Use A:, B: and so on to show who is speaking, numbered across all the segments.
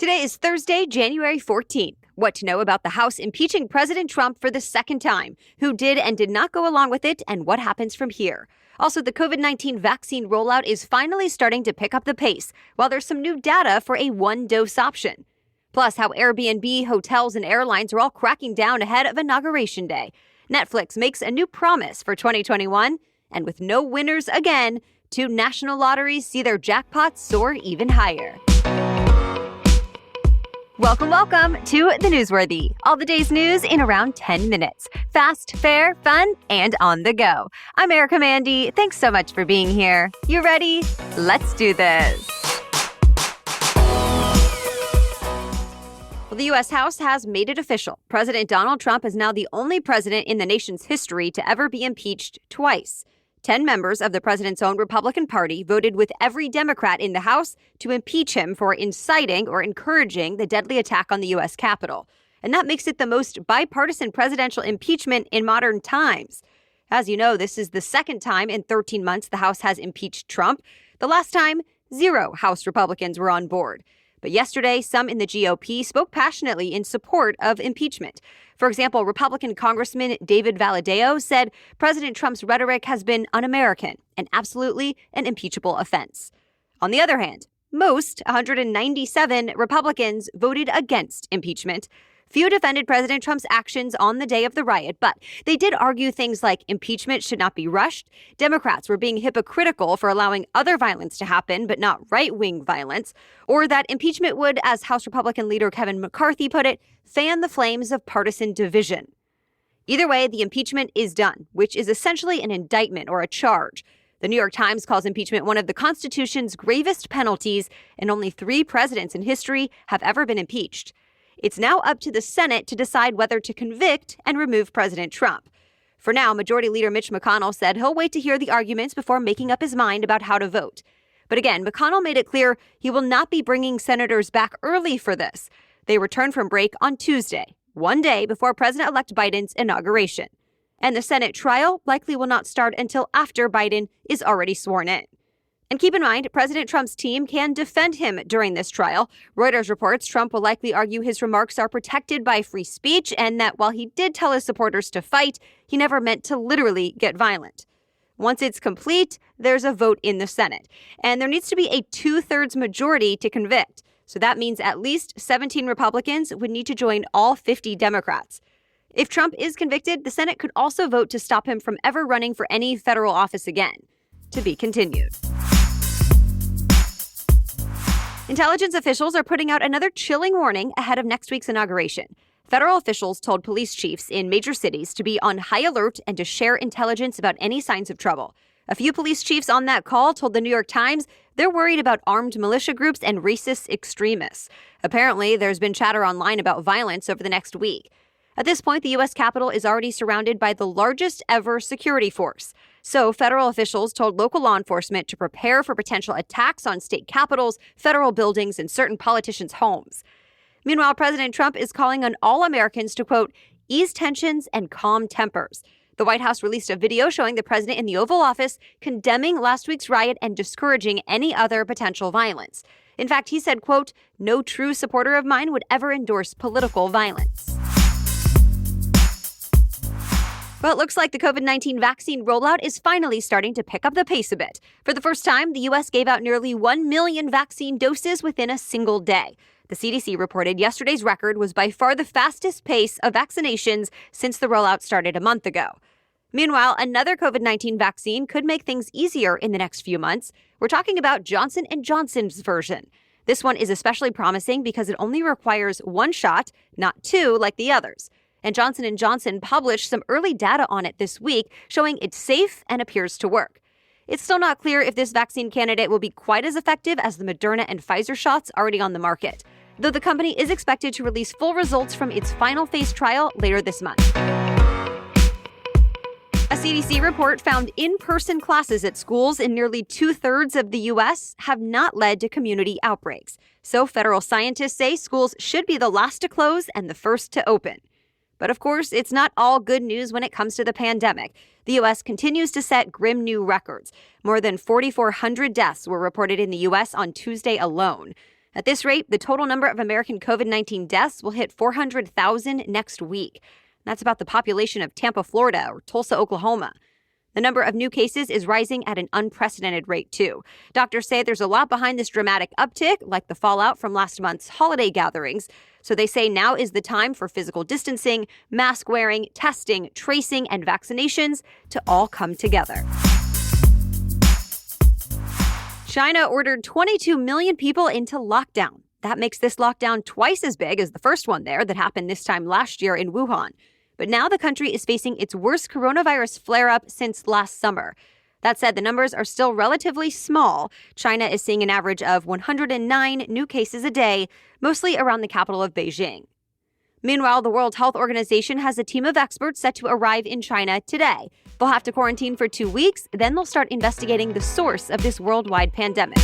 A: Today is Thursday, January 14th. What to know about the House impeaching President Trump for the second time, who did and did not go along with it, and what happens from here. Also, the COVID-19 vaccine rollout is finally starting to pick up the pace, while there's some new data for a one-dose option. Plus, how Airbnb, hotels, and airlines are all cracking down ahead of Inauguration Day. Netflix makes a new promise for 2021, and with no winners again, 2 national lotteries see their jackpots soar even higher. Welcome to The Newsworthy. All the day's news in around 10 minutes. Fast, fair, fun, and on the go. I'm Erica Mandy. Thanks so much for being here. You ready? Let's do this. Well, the U.S. House has made it official. President Donald Trump is now the only president in the nation's history to ever be impeached twice. 10 members of the president's own Republican Party voted with every Democrat in the House to impeach him for inciting or encouraging the deadly attack on the U.S. Capitol. And that makes it the most bipartisan presidential impeachment in modern times. As you know, this is the second time in 13 months the House has impeached Trump. The last time, 0 House Republicans were on board. But yesterday, some in the GOP spoke passionately in support of impeachment. For example, Republican Congressman David Valadao said President Trump's rhetoric has been un-American and absolutely an impeachable offense. On the other hand, most, 197 Republicans, voted against impeachment. Few defended President Trump's actions on the day of the riot, but they did argue things like impeachment should not be rushed. Democrats were being hypocritical for allowing other violence to happen, but not right-wing violence, or that impeachment would, as House Republican leader Kevin McCarthy put it, fan the flames of partisan division. Either way, the impeachment is done, which is essentially an indictment or a charge. The New York Times calls impeachment one of the Constitution's gravest penalties, and only 3 presidents in history have ever been impeached. It's now up to the Senate to decide whether to convict and remove President Trump. For now, Majority Leader Mitch McConnell said he'll wait to hear the arguments before making up his mind about how to vote. But again, McConnell made it clear he will not be bringing senators back early for this. They return from break on Tuesday, one day before President-elect Biden's inauguration. And the Senate trial likely will not start until after Biden is already sworn in. And keep in mind, President Trump's team can defend him during this trial. Reuters reports Trump will likely argue his remarks are protected by free speech and that while he did tell his supporters to fight, he never meant to literally get violent. Once it's complete, there's a vote in the Senate. And there needs to be a 2/3 majority to convict. So that means at least 17 Republicans would need to join all 50 Democrats. If Trump is convicted, the Senate could also vote to stop him from ever running for any federal office again. To be continued. Intelligence officials are putting out another chilling warning ahead of next week's inauguration. Federal officials told police chiefs in major cities to be on high alert and to share intelligence about any signs of trouble. A few police chiefs on that call told the New York Times they're worried about armed militia groups and racist extremists. Apparently, there's been chatter online about violence over the next week. At this point, the U.S. Capitol is already surrounded by the largest ever security force. So federal officials told local law enforcement to prepare for potential attacks on state capitals, federal buildings, and certain politicians' homes. Meanwhile, President Trump is calling on all Americans to, quote, ease tensions and calm tempers. The White House released a video showing the president in the Oval Office condemning last week's riot and discouraging any other potential violence. In fact, he said, quote, no true supporter of mine would ever endorse political violence. Well, it looks like the COVID-19 vaccine rollout is finally starting to pick up the pace a bit. For the first time, the U.S. gave out nearly 1 million vaccine doses within a single day. The CDC reported yesterday's record was by far the fastest pace of vaccinations since the rollout started a month ago. Meanwhile, another COVID-19 vaccine could make things easier in the next few months. We're talking about Johnson & Johnson's version. This one is especially promising because it only requires 1 shot, not 2 like the others. And Johnson & Johnson published some early data on it this week, showing it's safe and appears to work. It's still not clear if this vaccine candidate will be quite as effective as the Moderna and Pfizer shots already on the market, though the company is expected to release full results from its final phase trial later this month. A CDC report found in-person classes at schools in nearly 2/3 of the U.S. have not led to community outbreaks. So federal scientists say schools should be the last to close and the first to open. But of course, it's not all good news when it comes to the pandemic. The U.S. continues to set grim new records. More than 4,400 deaths were reported in the U.S. on Tuesday alone. At this rate, the total number of American COVID-19 deaths will hit 400,000 next week. That's about the population of Tampa, Florida, or Tulsa, Oklahoma. The number of new cases is rising at an unprecedented rate, too. Doctors say there's a lot behind this dramatic uptick, like the fallout from last month's holiday gatherings. So they say now is the time for physical distancing, mask wearing, testing, tracing, and vaccinations to all come together. China ordered 22 million people into lockdown. That makes this lockdown twice as big as the first one there that happened this time last year in Wuhan. But now the country is facing its worst coronavirus flare-up since last summer. That said, the numbers are still relatively small. China is seeing an average of 109 new cases a day, mostly around the capital of Beijing. Meanwhile, the World Health Organization has a team of experts set to arrive in China today. They'll have to quarantine for 2 weeks, then they'll start investigating the source of this worldwide pandemic.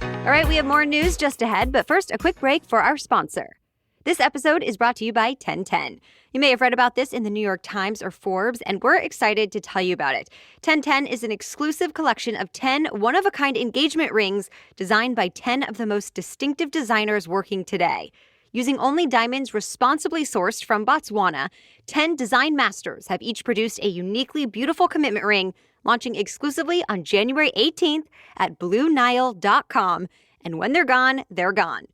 A: All right, we have more news just ahead, but first, a quick break for our sponsor. This episode is brought to you by 1010. You may have read about this in the New York Times or Forbes, and we're excited to tell you about it. 1010 is an exclusive collection of 10 one-of-a-kind engagement rings designed by 10 of the most distinctive designers working today. Using only diamonds responsibly sourced from Botswana, 10 design masters have each produced a uniquely beautiful commitment ring, launching exclusively on January 18th at BlueNile.com. And when they're gone, they're gone.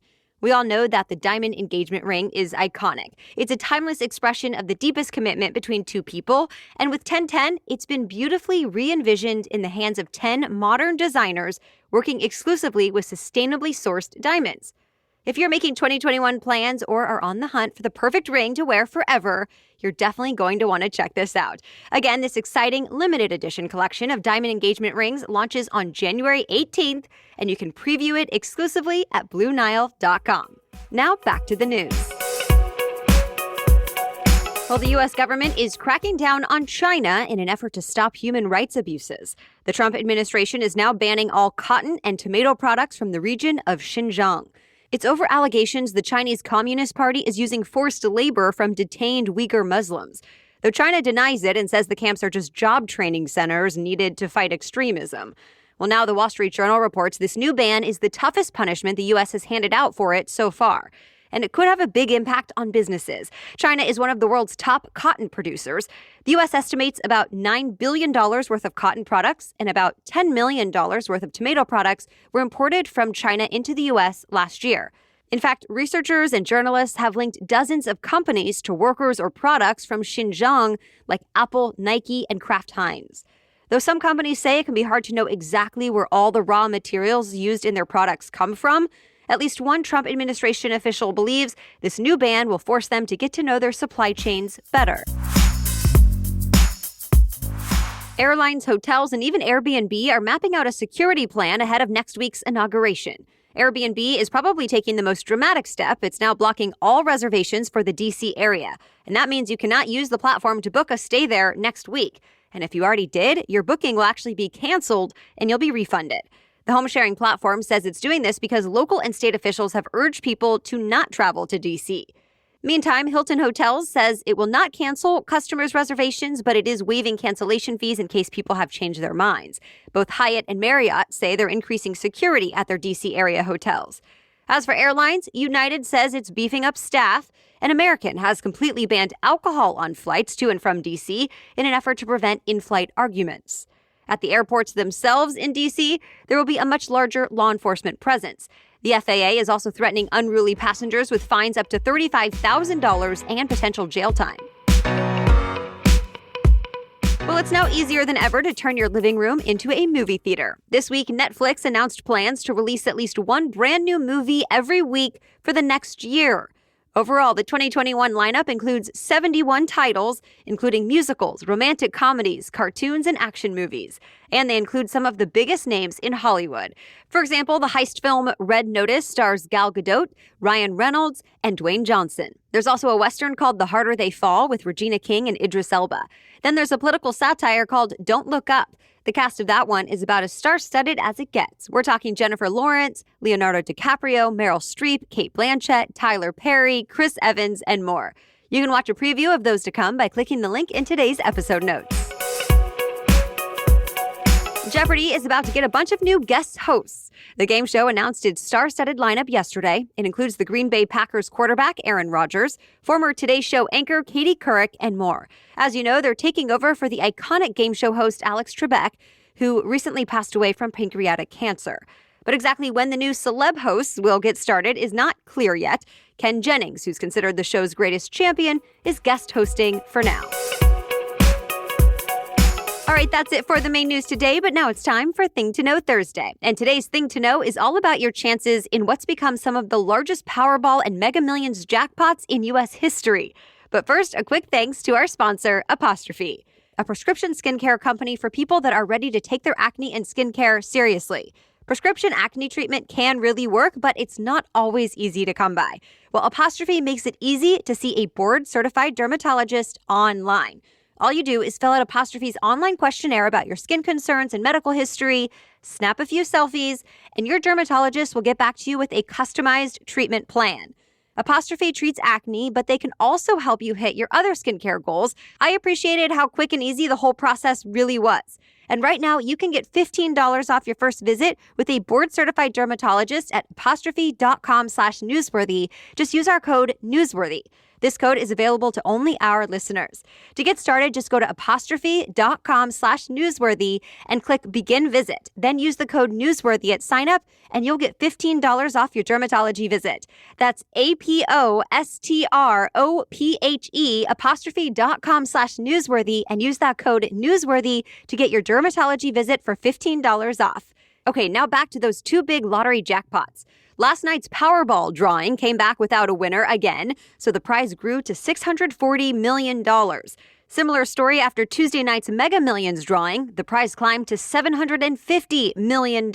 A: We all know that the diamond engagement ring is iconic. It's a timeless expression of the deepest commitment between two people, and with 1010, it's been beautifully re-envisioned in the hands of 10 modern designers working exclusively with sustainably sourced diamonds. If you're making 2021 plans or are on the hunt for the perfect ring to wear forever, you're definitely going to want to check this out. Again, this exciting limited edition collection of diamond engagement rings launches on January 18th, and you can preview it exclusively at BlueNile.com. Now back to the news. Well, the U.S. government is cracking down on China in an effort to stop human rights abuses. The Trump administration is now banning all cotton and tomato products from the region of Xinjiang. It's over allegations the Chinese Communist Party is using forced labor from detained Uyghur Muslims. Though China denies it and says the camps are just job training centers needed to fight extremism. Well, now the Wall Street Journal reports this new ban is the toughest punishment the U.S. has handed out for it so far. And it could have a big impact on businesses. China is one of the world's top cotton producers. The U.S. estimates about $9 billion worth of cotton products and about $10 million worth of tomato products were imported from China into the U.S. last year. In fact, researchers and journalists have linked dozens of companies to workers or products from Xinjiang, like Apple, Nike, and Kraft Heinz. Though some companies say it can be hard to know exactly where all the raw materials used in their products come from, at least one Trump administration official believes this new ban will force them to get to know their supply chains better. Airlines, hotels, and even Airbnb are mapping out a security plan ahead of next week's inauguration. Airbnb is probably taking the most dramatic step. It's now blocking all reservations for the D.C. area. And that means you cannot use the platform to book a stay there next week. And if you already did, your booking will actually be canceled and you'll be refunded. The home-sharing platform says it's doing this because local and state officials have urged people to not travel to D.C. Meantime, Hilton Hotels says it will not cancel customers' reservations, but it is waiving cancellation fees in case people have changed their minds. Both Hyatt and Marriott say they're increasing security at their D.C. area hotels. As for airlines, United says it's beefing up staff, and American has completely banned alcohol on flights to and from D.C. in an effort to prevent in-flight arguments. At the airports themselves in D.C., there will be a much larger law enforcement presence. The FAA is also threatening unruly passengers with fines up to $35,000 and potential jail time. Well, it's now easier than ever to turn your living room into a movie theater. This week, Netflix announced plans to release at least one brand new movie every week for the next year. Overall, the 2021 lineup includes 71 titles, including musicals, romantic comedies, cartoons, and action movies. And they include some of the biggest names in Hollywood. For example, the heist film Red Notice stars Gal Gadot, Ryan Reynolds, and Dwayne Johnson. There's also a Western called The Harder They Fall with Regina King and Idris Elba. Then there's a political satire called Don't Look Up. The cast of that one is about as star-studded as it gets. We're talking Jennifer Lawrence, Leonardo DiCaprio, Meryl Streep, Cate Blanchett, Tyler Perry, Chris Evans, and more. You can watch a preview of those to come by clicking the link in today's episode notes. Jeopardy is about to get a bunch of new guest hosts. The game show announced its star-studded lineup yesterday. It includes the Green Bay Packers quarterback Aaron Rodgers, former Today Show anchor Katie Couric, and more. As you know, they're taking over for the iconic game show host Alex Trebek, who recently passed away from pancreatic cancer. But exactly when the new celeb hosts will get started is not clear yet. Ken Jennings, who's considered the show's greatest champion, is guest hosting for now. All right, that's it for the main news today, but now it's time for Thing to Know Thursday. And today's Thing to Know is all about your chances in what's become some of the largest Powerball and Mega Millions jackpots in U.S. history. But first, a quick thanks to our sponsor, Apostrophe, a prescription skincare company for people that are ready to take their acne and skincare seriously. Prescription acne treatment can really work, but it's not always easy to come by. Well, Apostrophe makes it easy to see a board-certified dermatologist online. All you do is fill out Apostrophe's online questionnaire about your skin concerns and medical history, snap a few selfies, and your dermatologist will get back to you with a customized treatment plan. Apostrophe treats acne, but they can also help you hit your other skincare goals. I appreciated how quick and easy the whole process really was. And right now, you can get $15 off your first visit with a board-certified dermatologist at apostrophe.com/newsworthy. Just use our code newsworthy. This code is available to only our listeners. To get started, just go to apostrophe.com/newsworthy and click Begin Visit. Then use the code newsworthy at sign up, and you'll get $15 off your dermatology visit. That's APOSTROPHE, apostrophe.com/newsworthy, and use that code newsworthy to get your dermatology visit for $15 off. Okay, now back to those two big lottery jackpots. Last night's Powerball drawing came back without a winner again, so the prize grew to $640 million. Similar story after Tuesday night's Mega Millions drawing. The prize climbed to $750 million.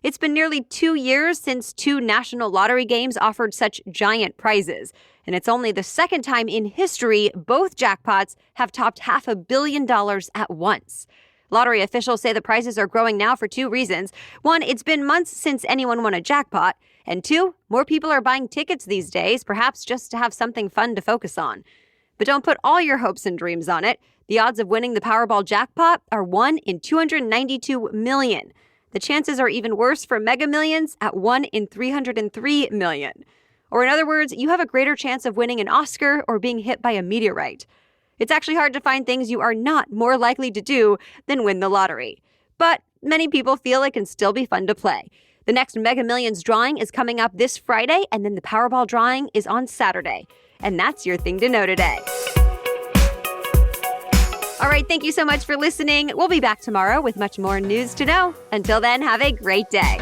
A: It's been nearly 2 years since two national lottery games offered such giant prizes. And it's only the second time in history both jackpots have topped $500 million at once. Lottery officials say the prizes are growing now for two reasons. One, it's been months since anyone won a jackpot. And two, more people are buying tickets these days, perhaps just to have something fun to focus on. But don't put all your hopes and dreams on it. The odds of winning the Powerball jackpot are 1 in 292 million. The chances are even worse for Mega Millions at 1 in 303 million. Or in other words, you have a greater chance of winning an Oscar or being hit by a meteorite. It's actually hard to find things you are not more likely to do than win the lottery. But many people feel it can still be fun to play. The next Mega Millions drawing is coming up this Friday, and then the Powerball drawing is on Saturday. And that's your Thing to Know today. All right, thank you so much for listening. We'll be back tomorrow with much more news to know. Until then, have a great day.